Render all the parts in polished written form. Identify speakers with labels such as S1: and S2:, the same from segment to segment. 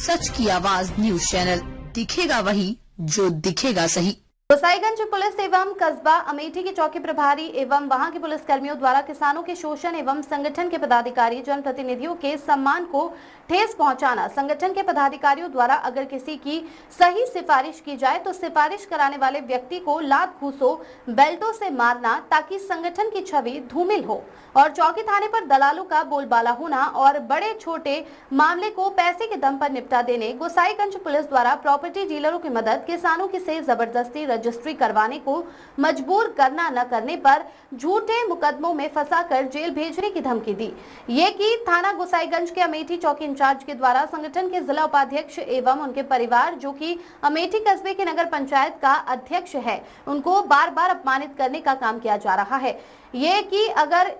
S1: सच की आवाज news channel, दिखेगा वही जो दिखेगा सही।
S2: गोसाईगंज पुलिस एवं कस्बा अमेठी की चौकी प्रभारी एवं वहां के पुलिस कर्मियों द्वारा किसानों के शोषण एवं संगठन के पदाधिकारी जनप्रतिनिधियों के सम्मान को ठेस पहुंचाना। संगठन के पदाधिकारियों द्वारा अगर किसी की सही सिफारिश की जाए तो सिफारिश कराने वाले व्यक्ति को लात घूसों बेल्टों से मारना ताकि संगठन की छवि धूमिल हो और चौकी थाने पर दलालों का बोलबाला होना और बड़े छोटे मामले को पैसे के दम पर निपटा देने। गोसाईगंज पुलिस द्वारा प्रॉपर्टी डीलरों की मदद, किसानों की से जबरदस्ती रजिस्ट्री करवाने को मजबूर करना न करने पर झूठे मुकदमों में फंसाकर जेल भेजने की धमकी दी। ये कि थाना गोसाईगंज के अमेठी चौकी इंचार्ज के द्वारा संगठन के जिला उपाध्यक्ष एवं उनके परिवार जो कि अमेठी कस्बे के नगर पंचायत का अध्यक्ष है, उनको बार बार अपमानित करने का काम किया जा रहा है। ये कि अगर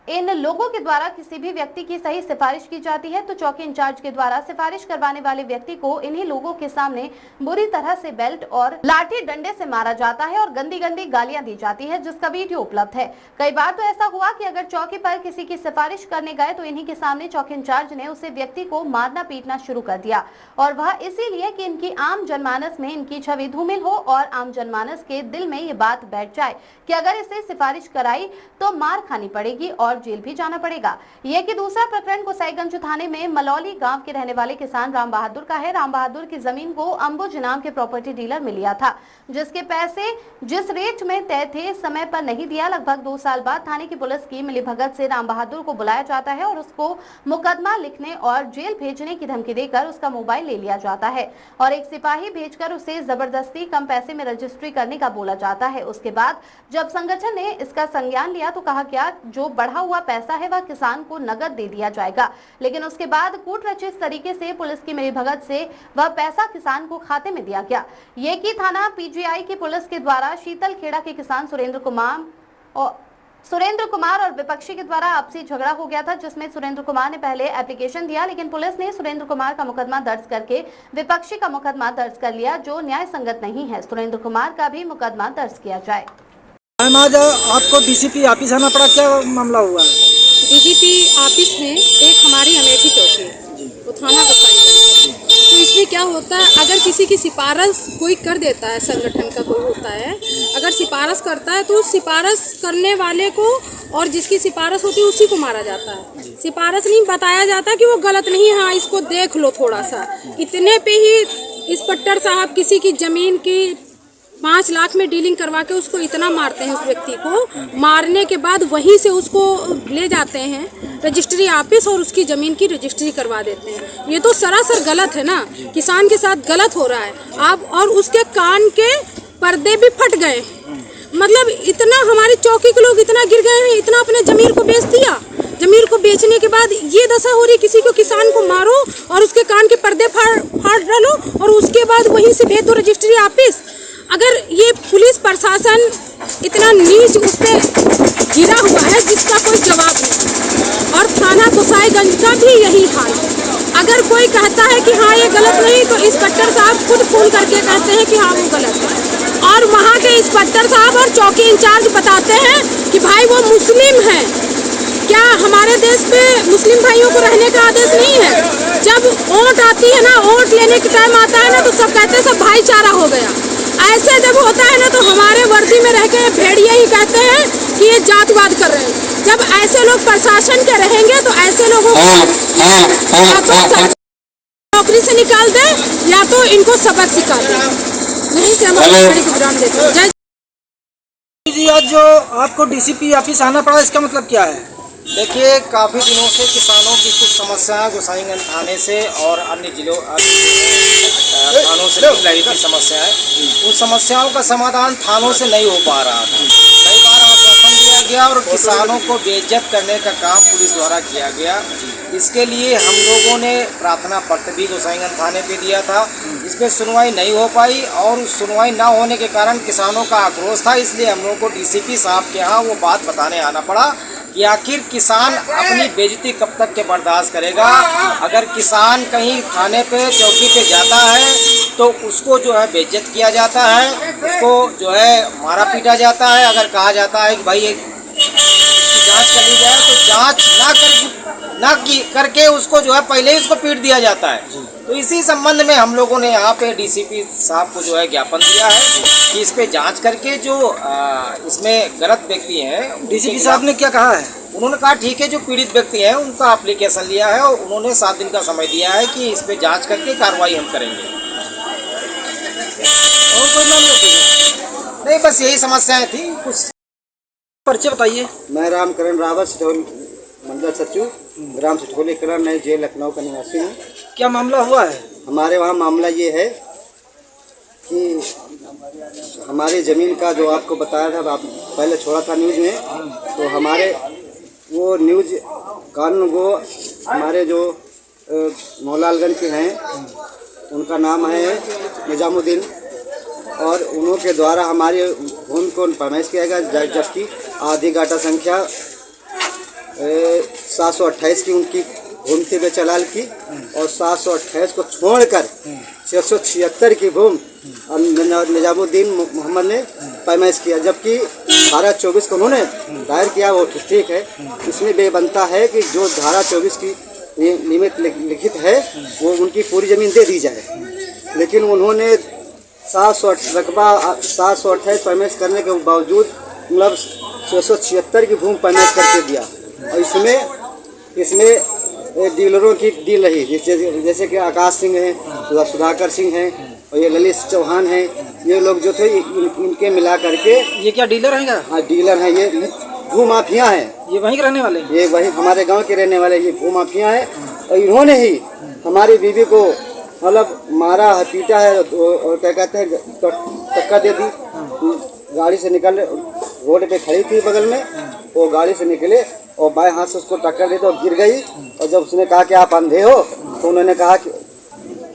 S2: इन लोगों के द्वारा किसी भी व्यक्ति की सही सिफारिश की जाती है तो चौकी इंचार्ज के द्वारा सिफारिश करवाने वाले व्यक्ति को इन्हीं लोगों के सामने बुरी तरह से बेल्ट और लाठी डंडे से मारा जाता है और गंदी गंदी गालियां दी जाती है, जिसका वीडियो उपलब्ध है। कई बार तो ऐसा हुआ कि अगर चौकी पर किसी की सिफारिश करने गए तो इन्हीं के सामने चौकी इंचार्ज ने उसे व्यक्ति को मारना पीटना शुरू कर दिया और वह इसीलिए कि इनकी आम जनमानस में इनकी छवि धूमिल हो और आम जनमानस के दिल में ये बात बैठ जाए कि अगर इसे सिफारिश कराई तो मार खानी पड़ेगी और जेल भी जाना पड़ेगा। यह कि दूसरा प्रकरण गोसाईगंज थाने में मलौली गांव के रहने वाले किसान राम बहादुर का है। राम बहादुर की जमीन को अंबुज नाम के प्रॉपर्टी डीलर ने लिया था, जिसके पैसे जिस रेट में तय थे समय पर नहीं दिया। लगभग 2 साल बाद थाने की पुलिस की मिलीभगत से राम बहादुर को बुलाया जाता है और उसको मुकदमा लिखने और जेल भेजने की धमकी देकर उसका मोबाइल ले लिया जाता है और एक सिपाही भेजकर उसे जबरदस्ती कम पैसे में रजिस्ट्री करने का बोला जाता है। उसके बाद जब संगठन ने इसका संज्ञान लिया तो कहा गया जो बढ़ा हुआ पैसा है वह किसान को नगद दे दिया जाएगा, लेकिन उसके बाद कूट रचित तरीके से पुलिस की मिलीभगत से वह पैसा किसान को खाते में दिया गया। ये कि थाना पीजीआई की पुलिस के द्वारा शीतल खेड़ा के किसान सुरेंद्र कुमार और विपक्षी के द्वारा आपसी झगड़ा हो गया था, जिसमें सुरेंद्र कुमार ने पहले एप्लीकेशन दिया, लेकिन पुलिस ने सुरेंद्र कुमार का मुकदमा दर्ज करके विपक्षी का मुकदमा दर्ज कर लिया, जो न्याय संगत नहीं है। सुरेंद्र कुमार का भी मुकदमा दर्ज किया जाए।
S3: आज आपको डीसीपी ऑफिस आना पड़ा, क्या मामला हुआ?
S4: डीजीपी ऑफिस है एक हमारी अमेठी चौकी, वो थाना गोसाईगंज। तो इसमें क्या होता है, अगर किसी की सिफारिश कोई कर देता है, संगठन का कोई होता है, अगर सिफारिश करता है तो सिफारिश करने वाले को और जिसकी सिफारिश होती है उसी को मारा जाता है। सिफारिश नहीं बताया जाता कि वो गलत नहीं है, हाँ इसको देख लो थोड़ा सा, इतने पे ही इंस्पेक्टर साहब किसी की जमीन की 5 लाख में डीलिंग करवा के उसको इतना मारते हैं। उस व्यक्ति को मारने के बाद वहीं से उसको ले जाते हैं रजिस्ट्री ऑफिस और उसकी ज़मीन की रजिस्ट्री करवा देते हैं। ये तो सरासर गलत है ना, किसान के साथ गलत हो रहा है। आप और उसके कान के पर्दे भी फट गए, मतलब इतना हमारी चौकी के लोग इतना गिर गए हैं, इतना अपने ज़मीन को बेच दिया। ज़मीन को बेचने के बाद ये दशा हो रही, किसी को किसान को मारो और उसके कान के पर्दे फाड़ डालो और उसके बाद वहीं से भेज दो रजिस्ट्री ऑफिस। अगर ये पुलिस प्रशासन इतना नीच उस पर गिरा हुआ है जिसका कोई जवाब नहीं, और थाना गोसाईगंज का भी यही हाल। अगर कोई कहता है कि हाँ ये गलत नहीं तो इंस्पेक्टर साहब खुद फोन करके कहते हैं कि हाँ वो गलत है, और वहाँ के इंस्पेक्टर साहब और चौकी इंचार्ज बताते हैं कि भाई वो मुस्लिम है। क्या हमारे देश पे मुस्लिम भाइयों को रहने का आदेश नहीं है? जब वोट आती है ना, वोट लेने के टाइम आता है ना, तो सब कहते हैं सब भाईचारा हो गया। ऐसे जब होता है ना तो हमारे वर्दी में रह के भेड़िए ही कहते हैं कि ये जातवाद कर रहे हैं। जब ऐसे लोग प्रशासन के रहेंगे तो ऐसे लोगों को या तो नौकरी से निकाल दे या तो इनको सबक सिखा दे। यही से हम अपनी गुजारण देते हैं।
S3: जी, आज जो आपको डीसीपी ऑफिस आना पड़ा, इसका मतलब क्या है?
S5: देखिए, काफ़ी दिनों से किसानों की कुछ समस्याएं गोसाईगंज थाने से और अन्य जिलों थानों से मिल रही थी समस्याएं। उन समस्याओं का समाधान थानों से नहीं हो पा रहा था। कई बार आश्वासन दिया गया और किसानों को बेइज्जत करने का काम पुलिस द्वारा किया गया। इसके लिए हम लोगों ने प्रार्थना पत्र भी गोसाईगंज थाने पे दिया था, इस पर सुनवाई नहीं हो पाई और उस सुनवाई ना होने के कारण किसानों का आक्रोश था। इसलिए हम लोगों को डीसीपी साहब के यहाँ वो बात बताने आना पड़ा कि आखिर किसान अपनी बेइज्जती कब तक के बर्दाश्त करेगा। अगर किसान कहीं थाने पे चौकी पे जाता है तो उसको जो है बेइज्जत किया जाता है, उसको जो है मारा पीटा जाता है। अगर कहा जाता है कि भाई एक जांच कर ली जाए तो जांच ना कर ना कि करके उसको जो है पहले ही उसको पीट दिया जाता है। तो इसी संबंध में हम लोगों ने यहाँ पे डीसीपी साहब को जो है ज्ञापन दिया है कि इस पे जांच करके जो इसमें गलत व्यक्ति हैं।
S3: डीसीपी साहब ने क्या कहा है?
S5: उन्होंने कहा ठीक है, जो पीड़ित व्यक्ति हैं उनका एप्लीकेशन लिया है और उन्होंने 7 दिन का समय दिया है कि इस पे जांच करके कार्रवाई हम करेंगे।
S3: और कोई मामला था?
S5: नहीं, बस यही समस्याएं थी कुछ।
S3: परिचय बताइए।
S6: मैं रामकरण रावत सिठौल मंडल सचिव ग्राम सिठौली कला नई जेल लखनऊ का निवासी हूँ।
S3: क्या मामला हुआ है?
S6: हमारे वहाँ मामला ये है कि हमारी ज़मीन का जो आपको बताया था, आप पहले छोड़ा था न्यूज़ में, तो हमारे वो न्यूज़ कानून वो हमारे जो मौलालगंज के हैं उनका नाम है निजामुद्दीन, और उन्हों के द्वारा हमारे भूमि को परमेश किया गया, जबकि आधी गाटा संख्या 728 की उनकी भूमि थी बेचलाल की, और 728 को छोड़कर 676 की भूमि निजामुद्दीन मोहम्मद ने पैमाइश किया, जबकि धारा 24 को उन्होंने दायर किया, वो ठीक है। इसमें बेबनता है कि जो धारा 24 की नियमित लिखित है वो उनकी पूरी ज़मीन दे दी जाए, लेकिन उन्होंने 728 पैमाइश करने के बावजूद मतलब 676 की भूमि पैमाइश करके दिया। और इसमें डीलरों की डील रही, जैसे कि आकाश सिंह हैं, सुधाकर सिंह हैं और ये ललित चौहान हैं, ये लोग जो थे इनके मिला करके।
S3: ये क्या डीलर हैं क्या?
S6: हाँ, डीलर हैं, ये भूमाफिया हैं।
S3: ये वहीं के रहने वाले हैं?
S6: ये वही हमारे गांव के रहने वाले ये भूमाफिया हैं, और इन्होंने ही हमारी बीवी को मतलब मारा है, पीटा है, और क्या कहते हैं टक्कर दे दी। गाड़ी से निकल रोड पे खड़ी थी बगल में, वो गाड़ी से निकले और बाएं हाथ से उसको टक्कर दी तो गिर गई। और जब उसने कहा कि आप अंधे हो, तो उन्होंने कहा कि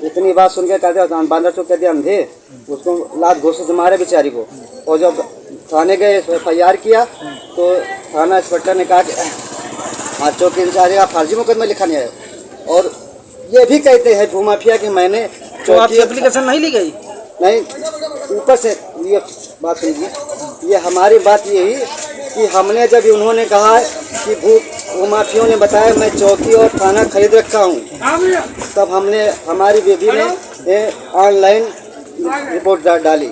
S6: इतनी बात सुन के कहते बांदर चौक कहते अंधे, उसको लात घोंसे से मारे बेचारी को। और जब थाने गए FIR किया तो थाना इंस्पेक्टर ने कहा कि हाँ, चौकी इंचार्ज का फर्जी मुकदमा लिखा नहीं है। और ये भी कहते हैं भूमाफिया कि मैंने
S3: तो आपकी एप्लीकेशन नहीं ली गई?
S6: नहीं, ऊपर से ये बात सुनिए, ये हमारी बात यही कि हमने जब उन्होंने कहा कि भूमाफियों ने बताया मैं चौकी और थाना खरीद रखा हूँ, तब हमने हमारी बीवी ने ऑनलाइन रिपोर्ट डाली।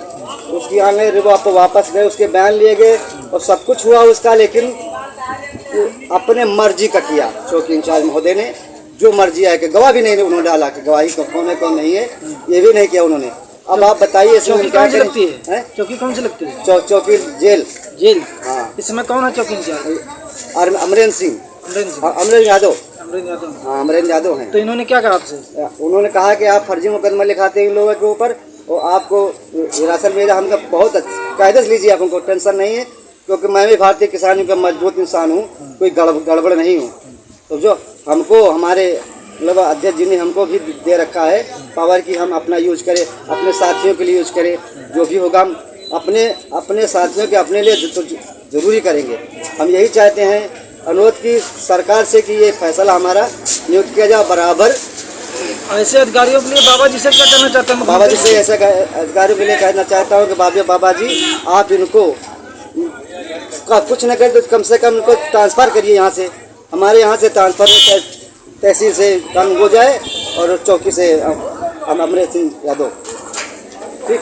S6: उसकी ऑनलाइन रिपोर्ट वापस गए, उसके बयान लिए गए और सब कुछ हुआ उसका, लेकिन अपने मर्जी का किया चौकी इंचार्ज महोदय ने, जो मर्जी है कि गवाह भी नहीं उन्होंने डाला कि गवाही कौन है कौन नहीं है, ये भी नहीं किया उन्होंने। अब आप बताइए
S3: चौकी कौन सी लगती है? चौकी कौन सी लगती है?
S6: चौकी जेल। हाँ,
S3: इस समय कौन है चौकी इंचार्ज?
S6: अमरेंद्र सिंह, अमरेंद्र यादव। हाँ, अमरेंद्र यादव हैं।
S3: तो इन्होंने क्या कहा आपसे?
S6: उन्होंने कहा कि आप फर्जी मुकदमा लिखाते हैं इन लोगों के ऊपर और आपको हिरासत भेजा। हमका बहुत कायदे से लीजिए, आप उनको टेंशन नहीं है, क्योंकि मैं भी भारतीय किसानों का मजबूत इंसान हूँ, कोई गड़बड़ नहीं हूँ। तो जो हमको हमारे मतलब अध्यक्ष जी ने हमको भी दे रखा है पावर कि हम अपना यूज करें, अपने साथियों के लिए यूज करें, जो भी होगा हम अपने साथियों के अपने लिए तो जरूरी करेंगे। हम यही चाहते हैं अनुरोध की सरकार से कि ये फैसला हमारा नियुक्त किया जाए बराबर।
S3: ऐसे अधिकारियों के लिए बाबा जी से क्या कहना चाहते हैं?
S6: बाबा जी से ऐसे अधिकारियों के लिए कहना चाहता हूँ कि बाबा जी आप इनको कुछ न करें तो कम से कम इनको ट्रांसफ़र करिए यहाँ से, हमारे यहाँ से ट्रांसफ़र तहसील से काम हो जाए और चौकी से अमरेंद्र सिंह यादव। ठीक।